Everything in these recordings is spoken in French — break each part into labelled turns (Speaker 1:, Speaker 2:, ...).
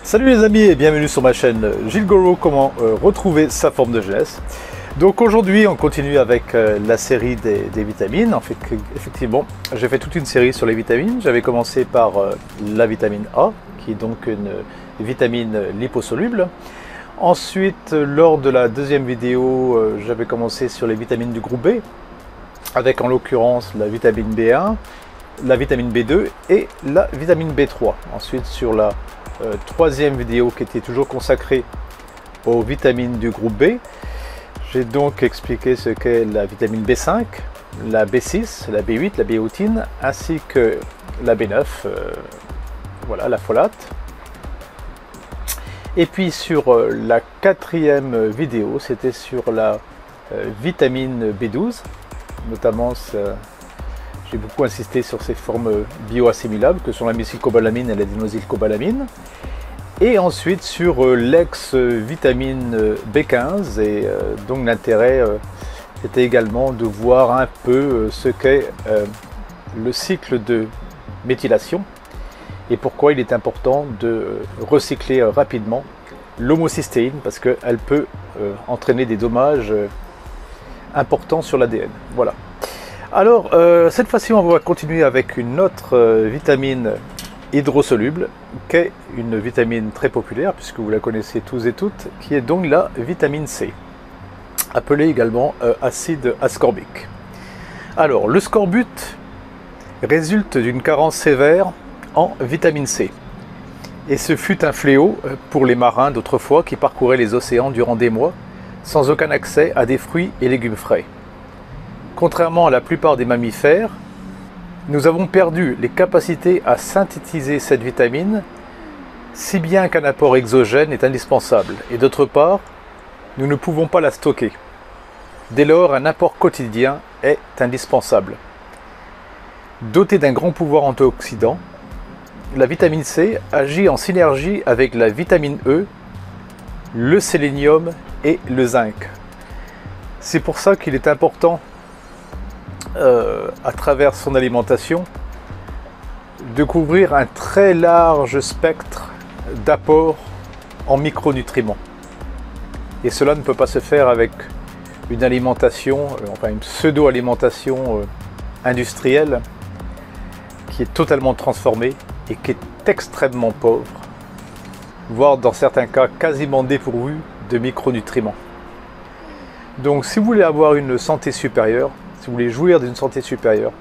Speaker 1: Salut les amis et bienvenue sur ma chaîne Gilles Goro, comment retrouver sa forme de jeunesse. Donc aujourd'hui on continue avec la série des vitamines. En fait, effectivement, j'ai fait toute une série sur les vitamines. J'avais commencé par la vitamine A, qui est donc une vitamine liposoluble. Ensuite, lors de la deuxième vidéo, j'avais commencé sur les vitamines du groupe B, avec en l'occurrence la vitamine B1, la vitamine B2 et la vitamine B3. Ensuite, sur la troisième vidéo qui était toujours consacrée aux vitamines du groupe B, j'ai donc expliqué ce qu'est la vitamine B5, la B6, la B8, la biotine, ainsi que la B9, voilà, la folate. Et puis sur la quatrième vidéo, c'était sur la vitamine B12, notamment j'ai beaucoup insisté sur ces formes bioassimilables que sont la méthylcobalamine et l'adénosylcobalamine. Et ensuite sur l'ex-vitamine B15. Et donc l'intérêt était également de voir un peu ce qu'est le cycle de méthylation et pourquoi il est important de recycler rapidement l'homocystéine, parce qu'elle peut entraîner des dommages importants sur l'ADN. Voilà. Alors, cette fois-ci, on va continuer avec une autre vitamine hydrosoluble, qui est une vitamine très populaire, puisque vous la connaissez tous et toutes, qui est donc la vitamine C, appelée également acide ascorbique. Alors, le scorbut résulte d'une carence sévère en vitamine C. Et ce fut un fléau pour les marins d'autrefois qui parcouraient les océans durant des mois, sans aucun accès à des fruits et légumes frais. Contrairement à la plupart des mammifères, nous avons perdu les capacités à synthétiser cette vitamine, si bien qu'un apport exogène est indispensable. Et d'autre part, nous ne pouvons pas la stocker. Dès lors, un apport quotidien est indispensable. Dotée d'un grand pouvoir antioxydant, la vitamine C agit en synergie avec la vitamine E, le sélénium et le zinc. C'est pour ça qu'il est important à travers son alimentation, de couvrir un très large spectre d'apports en micronutriments. Et cela ne peut pas se faire avec une alimentation, enfin une pseudo-alimentation industrielle qui est totalement transformée et qui est extrêmement pauvre, voire dans certains cas quasiment dépourvue de micronutriments. Donc si vous voulez avoir une santé supérieure, si vous voulez jouir d'une santé supérieure,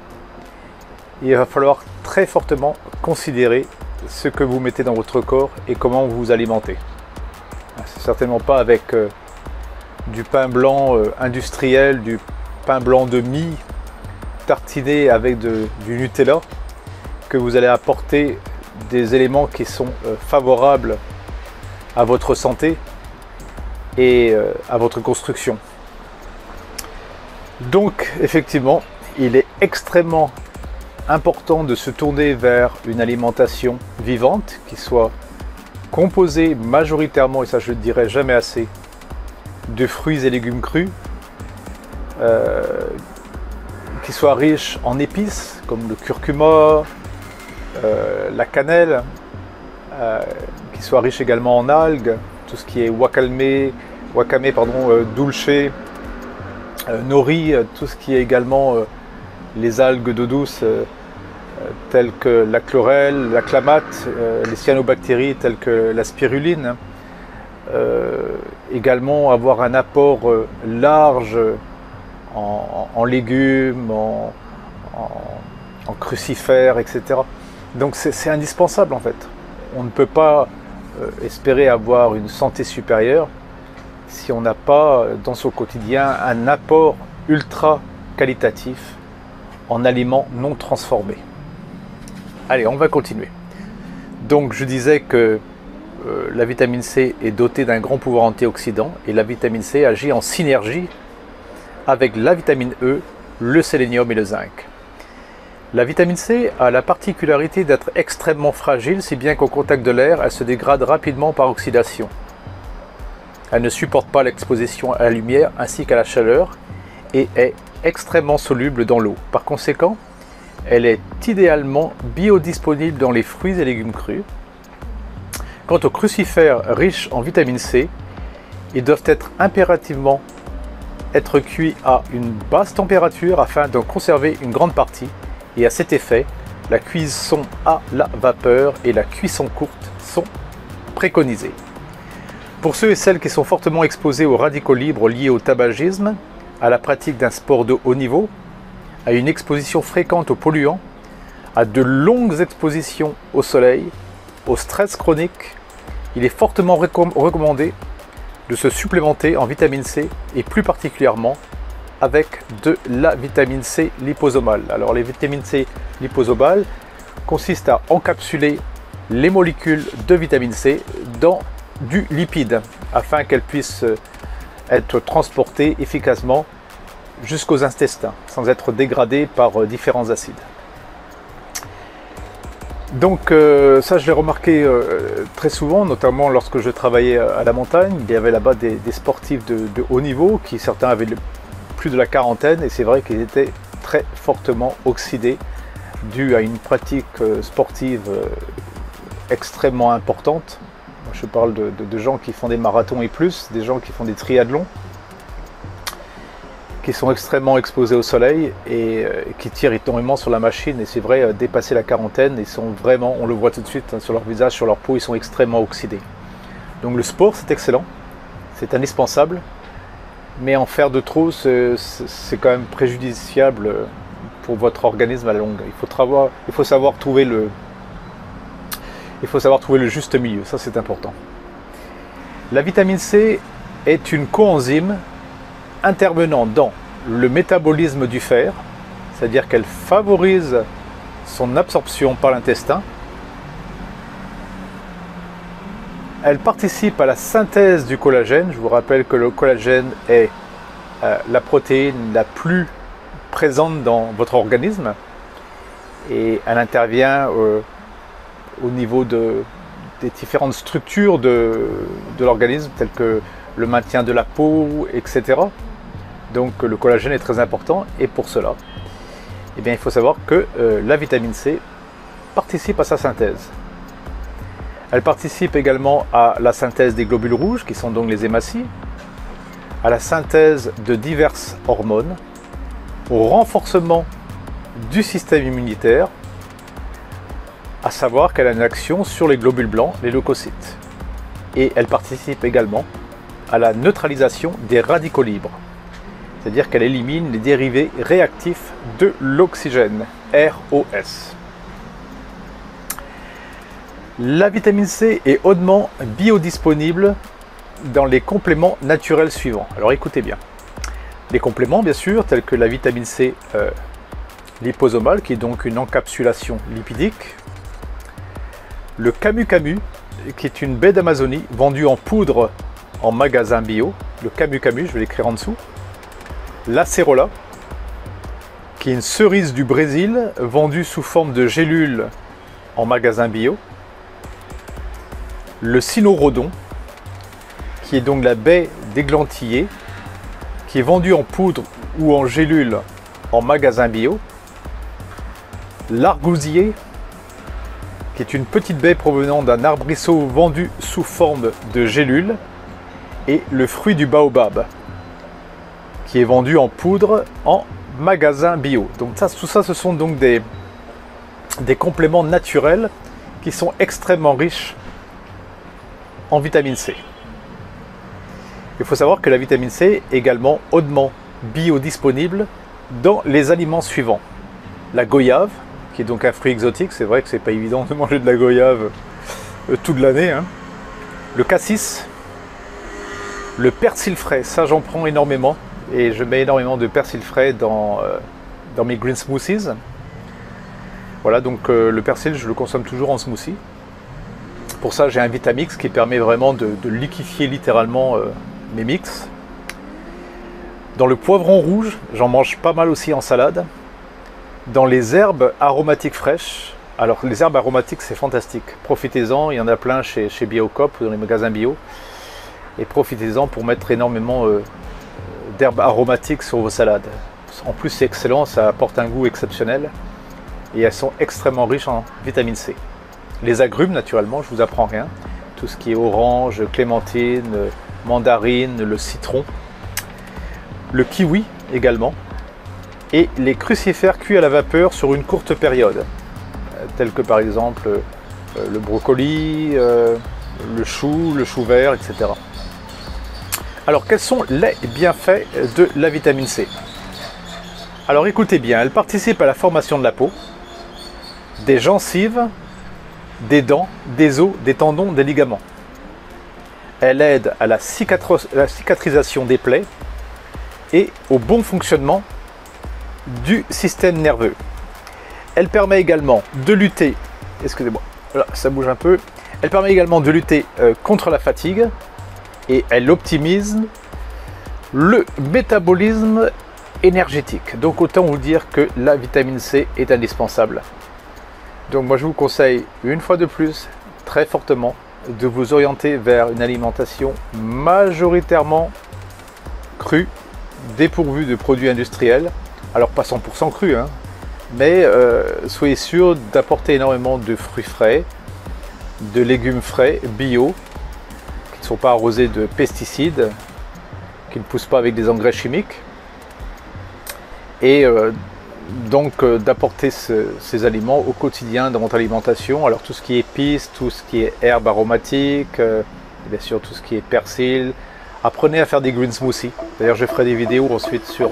Speaker 1: il va falloir très fortement considérer ce que vous mettez dans votre corps et comment vous vous alimentez. C'est certainement pas avec du pain blanc industriel, du pain blanc de mie tartiné avec du Nutella que vous allez apporter des éléments qui sont favorables à votre santé et à votre construction. Donc effectivement, il est extrêmement important de se tourner vers une alimentation vivante qui soit composée majoritairement, et ça je ne le dirai jamais assez, de fruits et légumes crus, qui soit riche en épices comme le curcuma, la cannelle, qui soit riche également en algues, tout ce qui est wakame, dulce, nori, tout ce qui est également les algues d'eau douce telles que la chlorelle, la clamate, les cyanobactéries telles que la spiruline. Également avoir un apport large en légumes, en crucifères, etc. Donc c'est indispensable en fait. On ne peut pas espérer avoir une santé supérieure si on n'a pas dans son quotidien un apport ultra qualitatif en aliments non transformés. Allez, on va continuer. Donc je disais que la vitamine C est dotée d'un grand pouvoir antioxydant et la vitamine C agit en synergie avec la vitamine E, le sélénium et le zinc. La vitamine C a la particularité d'être extrêmement fragile, si bien qu'au contact de l'air, elle se dégrade rapidement par oxydation. Elle ne supporte pas l'exposition à la lumière ainsi qu'à la chaleur et est extrêmement soluble dans l'eau. Par conséquent, elle est idéalement biodisponible dans les fruits et légumes crus. Quant aux crucifères riches en vitamine C, ils doivent impérativement être cuits à une basse température afin d'en conserver une grande partie, et à cet effet, la cuisson à la vapeur et la cuisson courte sont préconisées. Pour ceux et celles qui sont fortement exposés aux radicaux libres liés au tabagisme, à la pratique d'un sport de haut niveau, à une exposition fréquente aux polluants, à de longues expositions au soleil, au stress chronique, il est fortement recommandé de se supplémenter en vitamine C et plus particulièrement avec de la vitamine C liposomale. Alors les vitamines C liposomales consistent à encapsuler les molécules de vitamine C dans du lipide afin qu'elles puissent être transportées efficacement jusqu'aux intestins sans être dégradées par différents acides. Donc ça je l'ai remarqué très souvent, notamment lorsque je travaillais à la montagne. Il y avait là-bas des sportifs de haut niveau qui certains avaient plus de la quarantaine et c'est vrai qu'ils étaient très fortement oxydés dû à une pratique sportive extrêmement importante. Je parle de gens qui font des marathons et plus, des gens qui font des triathlons, qui sont extrêmement exposés au soleil et qui tirent énormément sur la machine. Et c'est vrai, dépasser la quarantaine, ils sont vraiment, on le voit tout de suite hein, sur leur visage, sur leur peau, ils sont extrêmement oxydés. Donc le sport, c'est excellent, c'est indispensable, mais en faire de trop, c'est quand même préjudiciable pour votre organisme à la longue. Il faut savoir trouver le juste milieu, ça c'est important. La vitamine C est une coenzyme intervenant dans le métabolisme du fer, c'est-à-dire qu'elle favorise son absorption par l'intestin. Elle participe à la synthèse du collagène. Je vous rappelle que le collagène est la protéine la plus présente dans votre organisme et elle intervient au niveau des différentes structures de l'organisme telles que le maintien de la peau, etc. Donc le collagène est très important et pour cela, eh bien, il faut savoir que la vitamine C participe à sa synthèse. Elle participe également à la synthèse des globules rouges qui sont donc les hématies, à la synthèse de diverses hormones, au renforcement du système immunitaire, à savoir qu'elle a une action sur les globules blancs, les leucocytes. Et elle participe également à la neutralisation des radicaux libres, c'est-à-dire qu'elle élimine les dérivés réactifs de l'oxygène, ROS. La vitamine C est hautement biodisponible dans les compléments naturels suivants. Alors écoutez bien. Les compléments, bien sûr, tels que la vitamine C liposomale, qui est donc une encapsulation lipidique, le camu-camu, qui est une baie d'Amazonie vendue en poudre en magasin bio, le camu-camu, je vais l'écrire en dessous, l'acérola, qui est une cerise du Brésil vendue sous forme de gélules en magasin bio, le cynorrhodon, qui est donc la baie d'églantillé, qui est vendue en poudre ou en gélule en magasin bio, l'argousier, qui est une petite baie provenant d'un arbrisseau vendu sous forme de gélule, et le fruit du baobab, qui est vendu en poudre en magasin bio. Donc tout ça, ce sont donc des compléments naturels qui sont extrêmement riches en vitamine C. Il faut savoir que la vitamine C est également hautement biodisponible dans les aliments suivants. La goyave, qui est donc un fruit exotique, c'est vrai que c'est pas évident de manger de la goyave toute l'année, hein. Le cassis, le persil frais, ça j'en prends énormément et je mets énormément de persil frais dans mes green smoothies. Voilà, donc le persil je le consomme toujours en smoothie. Pour ça j'ai un Vitamix qui permet vraiment de liquéfier littéralement mes mix. Dans le poivron rouge, j'en mange pas mal aussi en salade. Dans les herbes aromatiques fraîches, alors les herbes aromatiques c'est fantastique, profitez-en, il y en a plein chez Biocop ou dans les magasins bio. Et profitez-en pour mettre énormément d'herbes aromatiques sur vos salades. En plus c'est excellent, ça apporte un goût exceptionnel et elles sont extrêmement riches en vitamine C. Les agrumes naturellement, je vous apprends rien. tout ce qui est orange, clémentine, mandarine, le citron, le kiwi également, et les crucifères cuits à la vapeur sur une courte période, tels que par exemple le brocoli, le chou vert, etc. Alors quels sont les bienfaits de la vitamine C? Alors écoutez bien, elle participe à la formation de la peau, des gencives, des dents, des os, des tendons, des ligaments. Elle aide à la cicatrisation des plaies et au bon fonctionnement du système nerveux. Elle permet également de lutter, excusez-moi, là, ça bouge un peu, elle permet également de lutter contre la fatigue et elle optimise le métabolisme énergétique. Donc autant vous dire que la vitamine C est indispensable. Donc moi je vous conseille une fois de plus très fortement de vous orienter vers une alimentation majoritairement crue, dépourvue de produits industriels. Alors pas 100% cru, hein, mais soyez sûr d'apporter énormément de fruits frais, de légumes frais, bio, qui ne sont pas arrosés de pesticides, qui ne poussent pas avec des engrais chimiques. Et donc d'apporter ces aliments au quotidien dans votre alimentation. Alors tout ce qui est épices, tout ce qui est herbes aromatiques, bien sûr tout ce qui est persil. Apprenez à faire des green smoothies. D'ailleurs je ferai des vidéos ensuite sur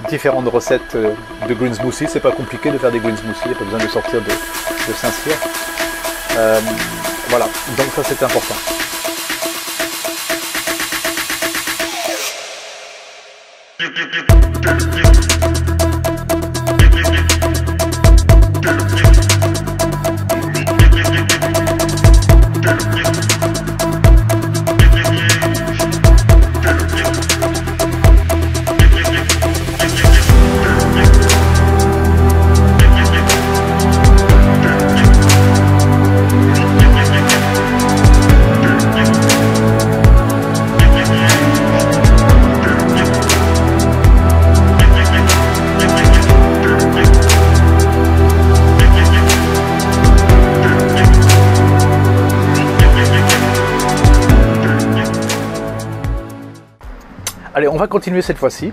Speaker 1: différentes recettes de green smoothies. C'est pas compliqué de faire des green smoothies, il n'y a pas besoin de sortir de Saint-Cyr. Voilà, donc ça c'est important. Allez, on va continuer cette fois-ci.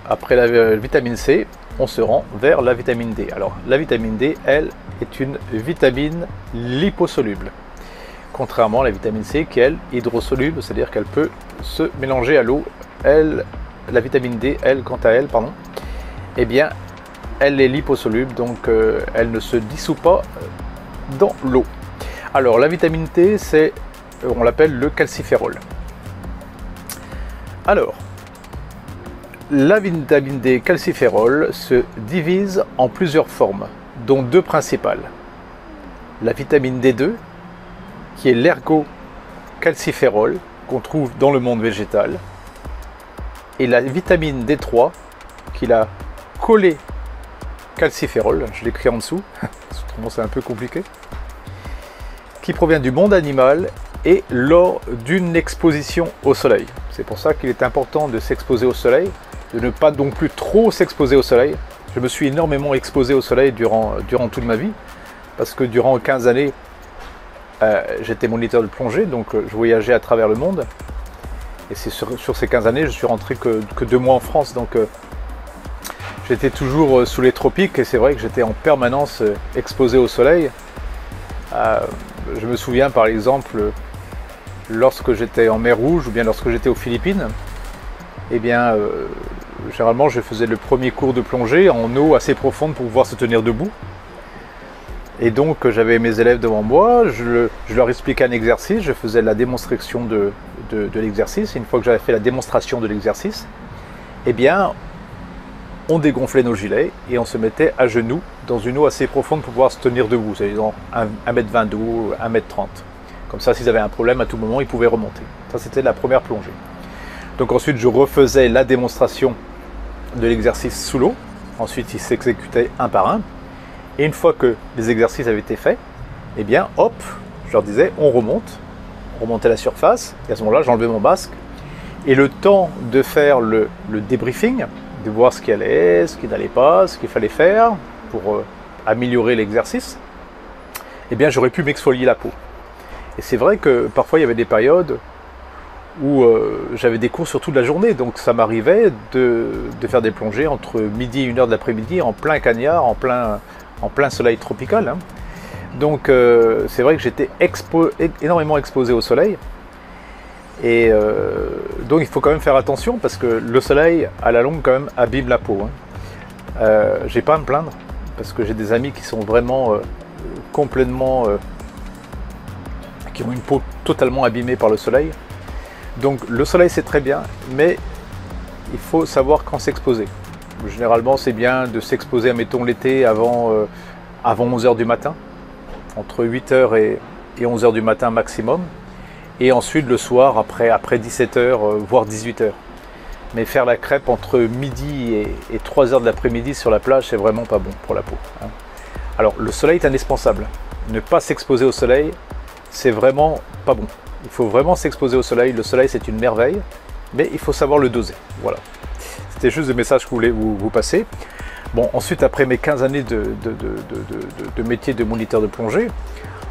Speaker 1: Après la vitamine C, on se rend vers la vitamine D. Alors, la vitamine D, elle, est une vitamine liposoluble. Contrairement à la vitamine C qui est, elle, hydrosoluble, c'est-à-dire qu'elle peut se mélanger à l'eau. La vitamine D, elle, quant à elle, pardon, eh bien, elle est liposoluble, donc elle ne se dissout pas dans l'eau. Alors, la vitamine D, c'est, on l'appelle le calciférol. Alors, la vitamine D calciférol se divise en plusieurs formes, dont deux principales. La vitamine D2, qui est l'ergocalciférol, qu'on trouve dans le monde végétal, et la vitamine D3, qui est la cholécalciférol, je l'écris en dessous, autrement c'est un peu compliqué, qui provient du monde animal et lors d'une exposition au soleil. C'est pour ça qu'il est important de s'exposer au soleil, de ne pas non plus trop s'exposer au soleil. Je me suis énormément exposé au soleil durant toute ma vie, parce que durant 15 années, j'étais moniteur de plongée, donc je voyageais à travers le monde. Et c'est sur ces 15 années, je suis rentré que 2 mois en France, donc j'étais toujours sous les tropiques, et c'est vrai que j'étais en permanence exposé au soleil. Je me souviens par exemple, lorsque j'étais en mer Rouge, ou bien lorsque j'étais aux Philippines, eh bien, généralement je faisais le premier cours de plongée en eau assez profonde pour pouvoir se tenir debout. Et donc j'avais mes élèves devant moi, je leur expliquais un exercice, je faisais la démonstration de l'exercice. Une fois que j'avais fait la démonstration de l'exercice, eh bien, on dégonflait nos gilets et on se mettait à genoux dans une eau assez profonde pour pouvoir se tenir debout, c'est-à-dire 1,20 m d'eau, 1,30 m. Comme ça, s'ils avaient un problème, à tout moment, ils pouvaient remonter. Ça, c'était la première plongée. Donc ensuite, je refaisais la démonstration de l'exercice sous l'eau. Ensuite, ils s'exécutaient un par un. Et une fois que les exercices avaient été faits, eh bien, hop, je leur disais, on remontait à la surface. Et à ce moment-là, j'enlevais mon masque. Et le temps de faire le débriefing, de voir ce qui allait, ce qui n'allait pas, ce qu'il fallait faire pour améliorer l'exercice, eh bien, j'aurais pu m'exfolier la peau. Et c'est vrai que parfois il y avait des périodes où j'avais des cours sur toute la journée, donc ça m'arrivait de faire des plongées entre midi et 1h de l'après-midi en plein cagnard, en plein soleil tropical, hein. Donc c'est vrai que j'étais énormément exposé au soleil, et donc il faut quand même faire attention parce que le soleil à la longue quand même abîme la peau, hein. J'ai pas à me plaindre parce que j'ai des amis qui sont vraiment complètement qui ont une peau totalement abîmée par le soleil. Donc le soleil c'est très bien, mais il faut savoir quand s'exposer. Généralement c'est bien de s'exposer, admettons l'été avant 11h du matin, entre 8h et 11h du matin maximum, et ensuite le soir après 17h, voire 18h. Mais faire la crêpe entre midi et 3h de l'après-midi sur la plage, c'est vraiment pas bon pour la peau, hein. Alors le soleil est indispensable, ne pas s'exposer au soleil, c'est vraiment pas bon. Il faut vraiment s'exposer au soleil. Le soleil, c'est une merveille, mais il faut savoir le doser. Voilà. C'était juste le message que je voulais vous passer. Bon, ensuite, après mes 15 années de métier de moniteur de plongée,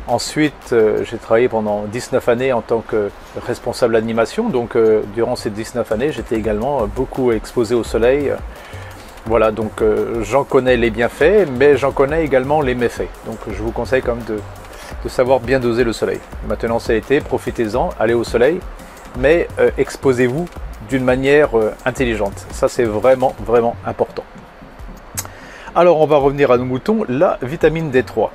Speaker 1: ensuite, j'ai travaillé pendant 19 années en tant que responsable d'animation. Donc, durant ces 19 années, j'étais également beaucoup exposé au soleil. Voilà, donc j'en connais les bienfaits, mais j'en connais également les méfaits. Donc, je vous conseille quand même de savoir bien doser le soleil. Maintenant c'est l'été, profitez-en, allez au soleil, mais exposez-vous d'une manière intelligente. Ça c'est vraiment important. Alors on va revenir à nos moutons, la vitamine D3.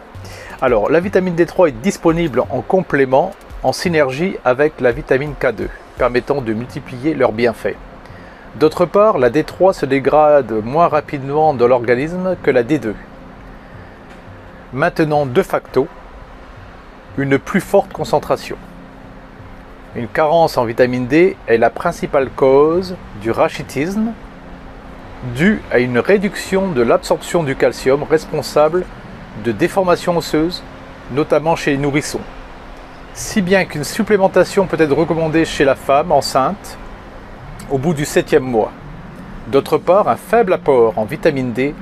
Speaker 1: Alors la vitamine D3 est disponible en complément, en synergie avec la vitamine K2, permettant de multiplier leurs bienfaits. D'autre part, la D3 se dégrade moins rapidement dans l'organisme que la D2. Maintenant, de facto, une plus forte concentration. Une carence en vitamine D est la principale cause du rachitisme due à une réduction de l'absorption du calcium responsable de déformations osseuses, notamment chez les nourrissons. Si bien qu'une supplémentation peut être recommandée chez la femme enceinte au bout du 7e mois. D'autre part, un faible apport en vitamine D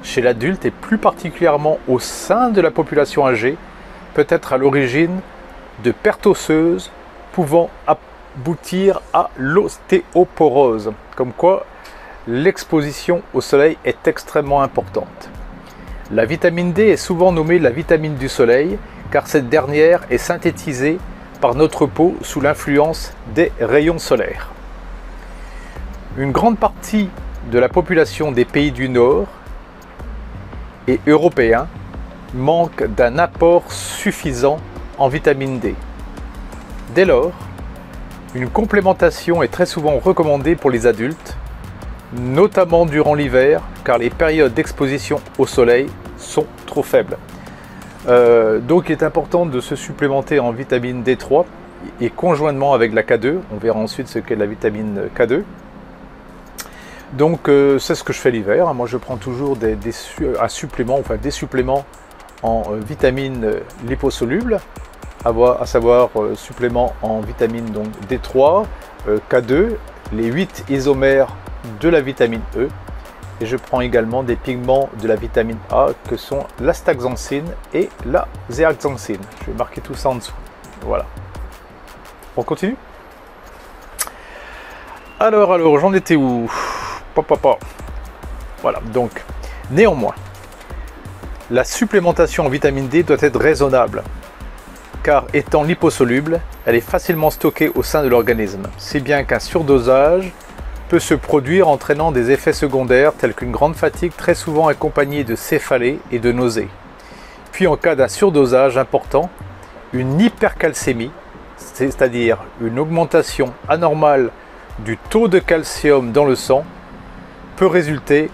Speaker 1: chez l'adulte et plus particulièrement au sein de la population âgée peut être à l'origine de pertes osseuses pouvant aboutir à l'ostéoporose. Comme quoi, l'exposition au soleil est extrêmement importante. La vitamine D est souvent nommée la vitamine du soleil car cette dernière est synthétisée par notre peau sous l'influence des rayons solaires. Une grande partie de la population des pays du Nord et européens manque d'un apport suffisant en vitamine D. Dès lors, une complémentation est très souvent recommandée pour les adultes, notamment durant l'hiver, car les périodes d'exposition au soleil sont trop faibles. Donc il est important de se supplémenter en vitamine D3 et conjointement avec la K2. On verra ensuite ce qu'est la vitamine K2. Donc c'est ce que je fais l'hiver. Moi je prends toujours un supplément, enfin des suppléments en vitamines liposolubles, à savoir supplément en vitamine donc D3, K2, les 8 isomères de la vitamine E, et je prends également des pigments de la vitamine A que sont l'astaxanthine et la zéaxanthine. Je vais marquer tout ça en dessous. Voilà. On continue. Alors, j'en étais où? Voilà, donc, néanmoins, la supplémentation en vitamine D doit être raisonnable, car étant liposoluble, elle est facilement stockée au sein de l'organisme, si bien qu'un surdosage peut se produire entraînant des effets secondaires tels qu'une grande fatigue très souvent accompagnée de céphalées et de nausées. Puis en cas d'un surdosage important, une hypercalcémie, c'est-à-dire une augmentation anormale du taux de calcium dans le sang, peut résulter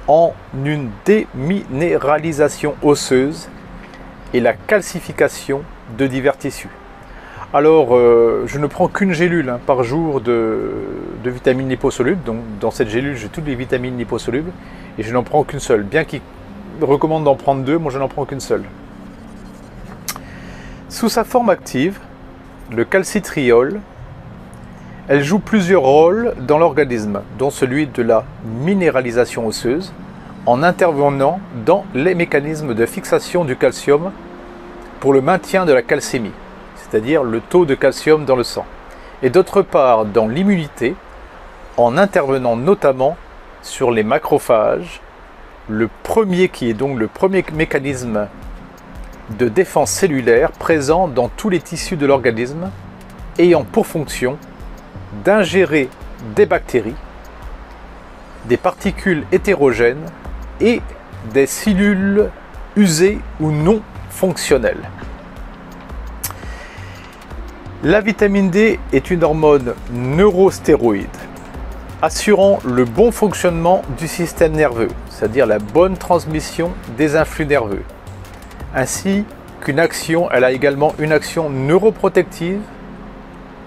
Speaker 1: en une déminéralisation osseuse et la calcification de divers tissus. Alors, je ne prends qu'une gélule par jour de vitamines liposolubles. Donc, dans cette gélule, j'ai toutes les vitamines liposolubles et je n'en prends qu'une seule. Bien qu'il recommande d'en prendre 2, moi je n'en prends qu'une seule. Sous sa forme active, le calcitriol, elle joue plusieurs rôles dans l'organisme, dont celui de la minéralisation osseuse, en intervenant dans les mécanismes de fixation du calcium pour le maintien de la calcémie, c'est-à-dire le taux de calcium dans le sang, et d'autre part dans l'immunité, en intervenant notamment sur les macrophages, le premier qui est donc le premier mécanisme de défense cellulaire présent dans tous les tissus de l'organisme, ayant pour fonction d'ingérer des bactéries, des particules hétérogènes et des cellules usées ou non fonctionnelles. La vitamine D est une hormone neurostéroïde assurant le bon fonctionnement du système nerveux, c'est-à-dire la bonne transmission des influx nerveux, ainsi qu'une action, elle a également une action neuroprotective,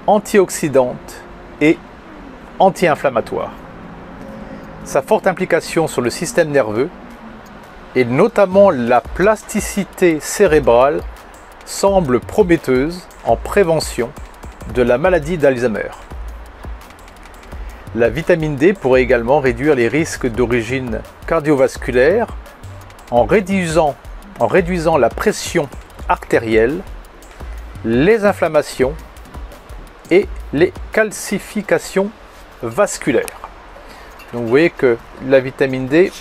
Speaker 1: antioxydante et anti-inflammatoire. Sa forte implication sur le système nerveux et notamment la plasticité cérébrale semble prometteuse en prévention de la maladie d'Alzheimer. La vitamine D pourrait également réduire les risques d'origine cardiovasculaire en réduisant la pression artérielle, les inflammations et les calcifications vasculaires. Donc vous voyez que la vitamine D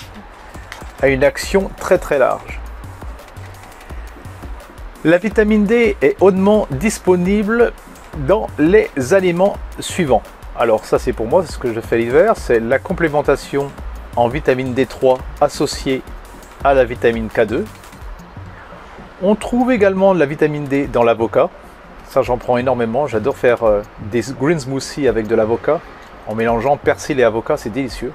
Speaker 1: a une action très très large. La vitamine D est hautement disponible dans les aliments suivants. Alors ça c'est pour moi, c'est ce que je fais l'hiver, c'est la complémentation en vitamine D3 associée à la vitamine K2. On trouve également de la vitamine D dans l'avocat. Ça j'en prends énormément, j'adore faire des green smoothies avec de l'avocat en mélangeant persil et avocat, c'est délicieux.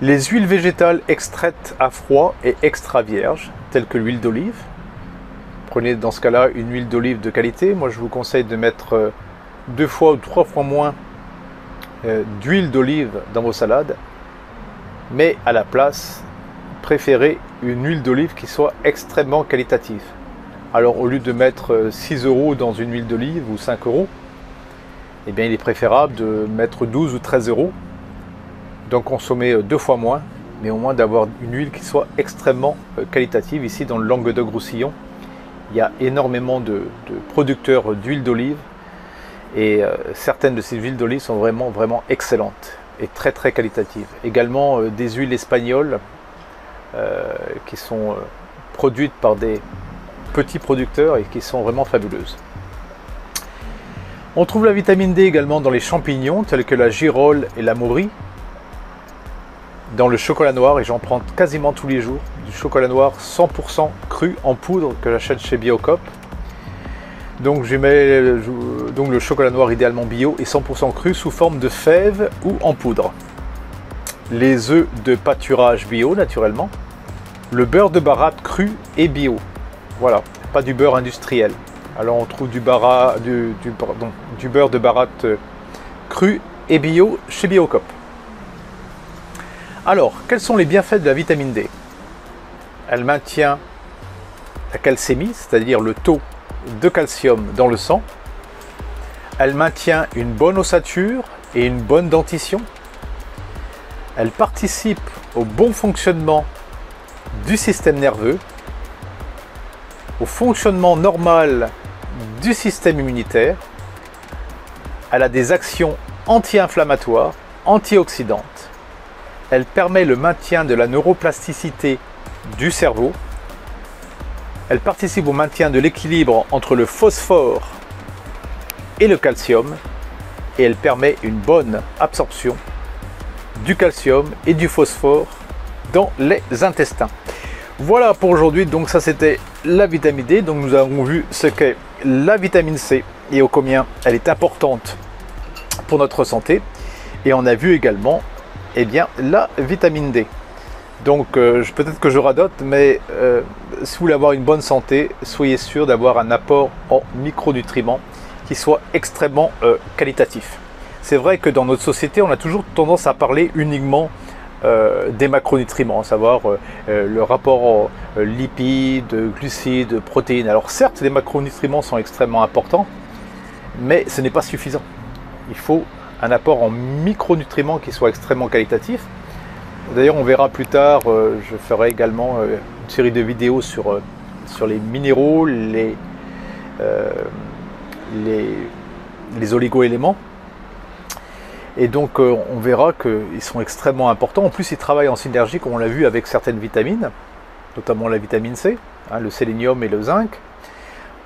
Speaker 1: Les huiles végétales extraites à froid et extra vierges, telles que l'huile d'olive. Prenez dans ce cas-là une huile d'olive de qualité. Moi je vous conseille de mettre 2 fois ou 3 fois moins d'huile d'olive dans vos salades, mais à la place, préférez une huile d'olive qui soit extrêmement qualitative. Alors au lieu de mettre 6 € dans une huile d'olive ou 5 €, eh bien il est préférable de mettre 12 ou 13 €, donc consommer 2 fois moins, mais au moins d'avoir une huile qui soit extrêmement qualitative. Ici dans le Languedoc-Roussillon, il y a énormément de producteurs d'huile d'olive, et certaines de ces huiles d'olive sont vraiment excellentes et très très qualitatives. Également des huiles espagnoles qui sont produites par des petits producteurs et qui sont vraiment fabuleuses. On trouve la vitamine D également dans les champignons tels que la girole et la maurie, dans le chocolat noir, et j'en prends quasiment tous les jours, du chocolat noir 100% cru en poudre que j'achète chez Biocop. Donc je mets le chocolat noir idéalement bio et 100% cru sous forme de fèves ou en poudre. Les œufs de pâturage bio naturellement. Le beurre de baratte cru et bio. Voilà, pas du beurre industriel. Alors on trouve du beurre de baratte cru et bio chez Biocop. Alors, quels sont les bienfaits de la vitamine D? Elle maintient la calcémie, c'est-à-dire le taux de calcium dans le sang. Elle maintient une bonne ossature et une bonne dentition. Elle participe au bon fonctionnement du système nerveux, au fonctionnement normal du système immunitaire. Elle a des actions anti-inflammatoires, antioxydantes. Elle permet le maintien de la neuroplasticité du cerveau. Elle participe au maintien de l'équilibre entre le phosphore et le calcium. Et elle permet une bonne absorption du calcium et du phosphore dans les intestins. Voilà pour aujourd'hui. Donc ça c'était la vitamine D. Donc nous avons vu ce qu'est la vitamine C et ô combien elle est importante pour notre santé. Et on a vu également la vitamine D. Donc peut-être que je radote, mais si vous voulez avoir une bonne santé, soyez sûr d'avoir un apport en micronutriments qui soit extrêmement qualitatif. C'est vrai que dans notre société, on a toujours tendance à parler uniquement des macronutriments, à savoir le rapport lipides, glucides, protéines. Alors certes, les macronutriments sont extrêmement importants, mais ce n'est pas suffisant. Il faut un apport en micronutriments qui soit extrêmement qualitatif. D'ailleurs, on verra plus tard, je ferai également une série de vidéos sur les minéraux, les les oligo-éléments. Et donc on verra qu'ils sont extrêmement importants. En plus, ils travaillent en synergie, comme on l'a vu, avec certaines vitamines, notamment la vitamine C, hein, le sélénium et le zinc.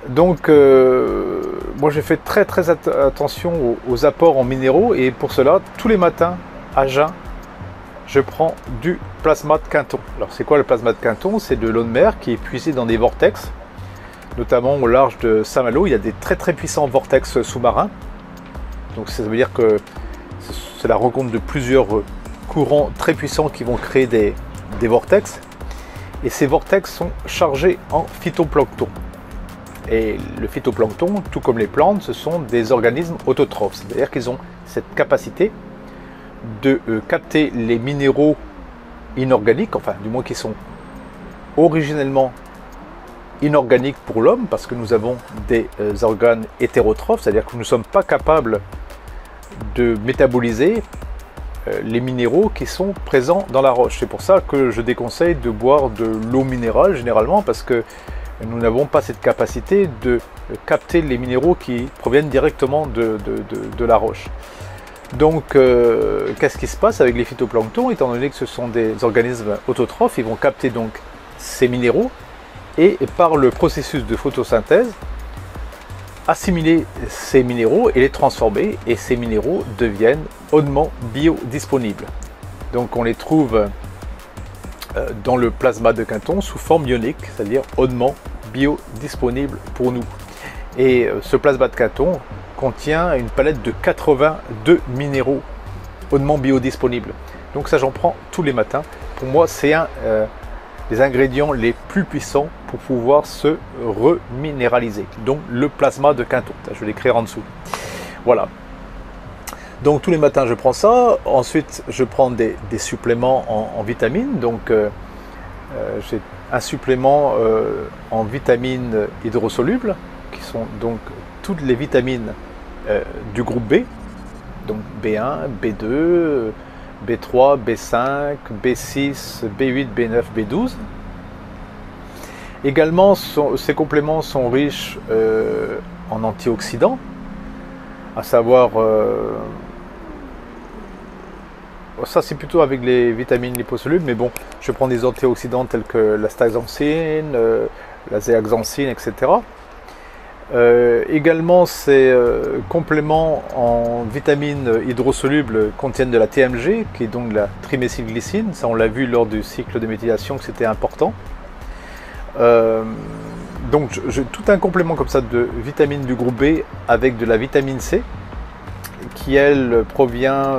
Speaker 1: Donc moi j'ai fait très attention aux apports en minéraux, et pour cela, tous les matins, à jeun, je prends du plasma de Quinton. Alors c'est quoi le plasma de Quinton? C'est de l'eau de mer qui est puisée dans des vortex, notamment au large de Saint-Malo. Il y a des très puissants vortex sous-marins. Donc ça veut dire que c'est la rencontre de plusieurs courants très puissants qui vont créer des vortex. Et ces vortex sont chargés en phytoplancton. Et le phytoplancton, tout comme les plantes, ce sont des organismes autotrophes. C'est-à-dire qu'ils ont cette capacité de capter les minéraux inorganiques, enfin du moins qui sont originellement inorganiques pour l'homme, parce que nous avons des organes hétérotrophes, c'est-à-dire que nous ne sommes pas capables de métaboliser les minéraux qui sont présents dans la roche. C'est pour ça que je déconseille de boire de l'eau minérale généralement, parce que nous n'avons pas cette capacité de capter les minéraux qui proviennent directement de la roche. Donc qu'est-ce qui se passe avec les phytoplanctons? Étant donné que ce sont des organismes autotrophes, ils vont capter donc ces minéraux et par le processus de photosynthèse assimiler ces minéraux et les transformer, et ces minéraux deviennent hautement biodisponibles. Donc on les trouve dans le plasma de Quinton sous forme ionique, c'est-à-dire hautement biodisponible pour nous. Et ce plasma de Quinton contient une palette de 82 minéraux hautement biodisponibles. Donc ça, j'en prends tous les matins. Pour moi, c'est un des ingrédients les plus puissants pour pouvoir se reminéraliser. Donc le plasma de Quinton, je vais l'écrire en dessous. Voilà. Donc tous les matins, je prends ça. Ensuite, je prends des suppléments en vitamines. Donc j'ai un supplément en vitamines hydrosolubles, qui sont donc toutes les vitamines du groupe B, donc B1, B2, B3, B5, B6, B8, B9, B12. Également, ces compléments sont riches en antioxydants, à savoir, ça c'est plutôt avec les vitamines liposolubles, mais bon, je prends des antioxydants tels que la staxanthine, la zéaxanthine, etc. Également, ces compléments en vitamines hydrosolubles contiennent de la TMG, qui est donc de la trimethylglycine. Ça, on l'a vu lors du cycle de méthylation que c'était important. Donc, j'ai tout un complément comme ça de vitamines du groupe B avec de la vitamine C, qui elle provient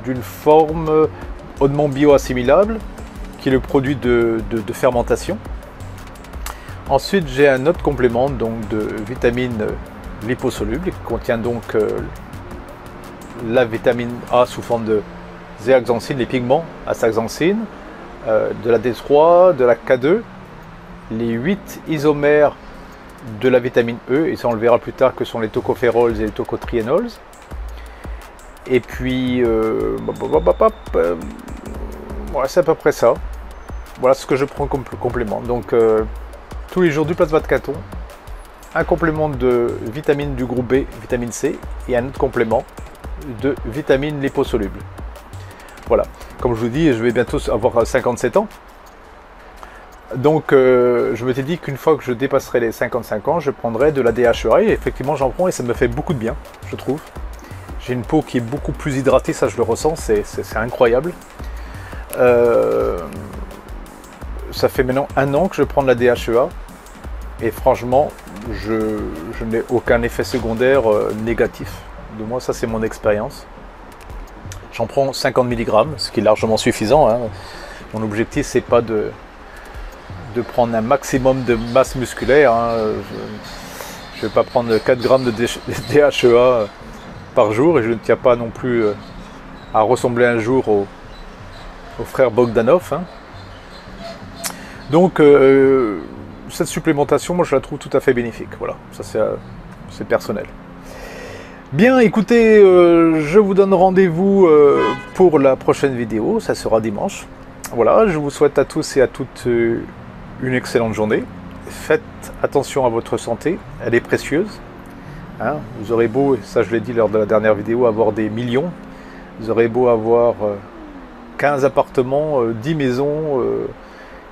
Speaker 1: d'une forme hautement bioassimilable, qui est le produit de fermentation. Ensuite, j'ai un autre complément donc de vitamines liposolubles qui contient donc la vitamine A sous forme de zéaxanthine, les pigments astaxanthine, de la D3, de la K2, les 8 isomères de la vitamine E, et ça on le verra plus tard que sont les tocophérols et les tocotriénols. Et puis, voilà, c'est à peu près ça. Voilà ce que je prends comme complément. Donc, tous les jours du plasma de Quinton, un complément de vitamine du groupe B, vitamine C, et un autre complément de vitamines liposolubles. Voilà, comme je vous dis, je vais bientôt avoir 57 ans. Donc je m'étais dit qu'une fois que je dépasserai les 55 ans, je prendrai de la DHEA, et effectivement j'en prends et ça me fait beaucoup de bien, je trouve. J'ai une peau qui est beaucoup plus hydratée, ça je le ressens, c'est incroyable. Ça fait maintenant 1 an que je prends de la DHEA et franchement, je n'ai aucun effet secondaire négatif. De moi, ça c'est mon expérience. J'en prends 50 mg, ce qui est largement suffisant, hein. Mon objectif, c'est pas de prendre un maximum de masse musculaire, hein. Je ne vais pas prendre 4 grammes de DHEA par jour, et je ne tiens pas non plus à ressembler un jour au frère Bogdanov, hein. Donc cette supplémentation, moi je la trouve tout à fait bénéfique. Voilà, ça c'est personnel. Bien, écoutez, je vous donne rendez-vous pour la prochaine vidéo, ça sera dimanche. Voilà, je vous souhaite à tous et à toutes une excellente journée, faites attention à votre santé, elle est précieuse. Hein, vous aurez beau, ça je l'ai dit lors de la dernière vidéo, avoir des millions, vous aurez beau avoir 15 appartements, 10 maisons,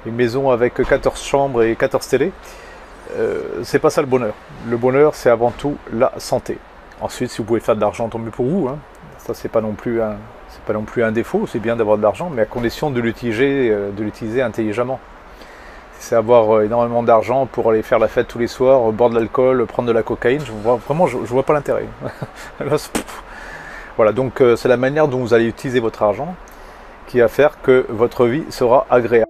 Speaker 1: une maison avec 14 chambres et 14 télés, c'est pas ça le bonheur. Le bonheur, c'est avant tout la santé. Ensuite, si vous pouvez faire de l'argent, tant mieux pour vous. Hein. Ça, c'est pas non plus un défaut. C'est bien d'avoir de l'argent, mais à condition de l'utiliser intelligemment. Si c'est avoir énormément d'argent pour aller faire la fête tous les soirs, boire de l'alcool, prendre de la cocaïne, je vois pas l'intérêt. Voilà, donc c'est la manière dont vous allez utiliser votre argent qui va faire que votre vie sera agréable.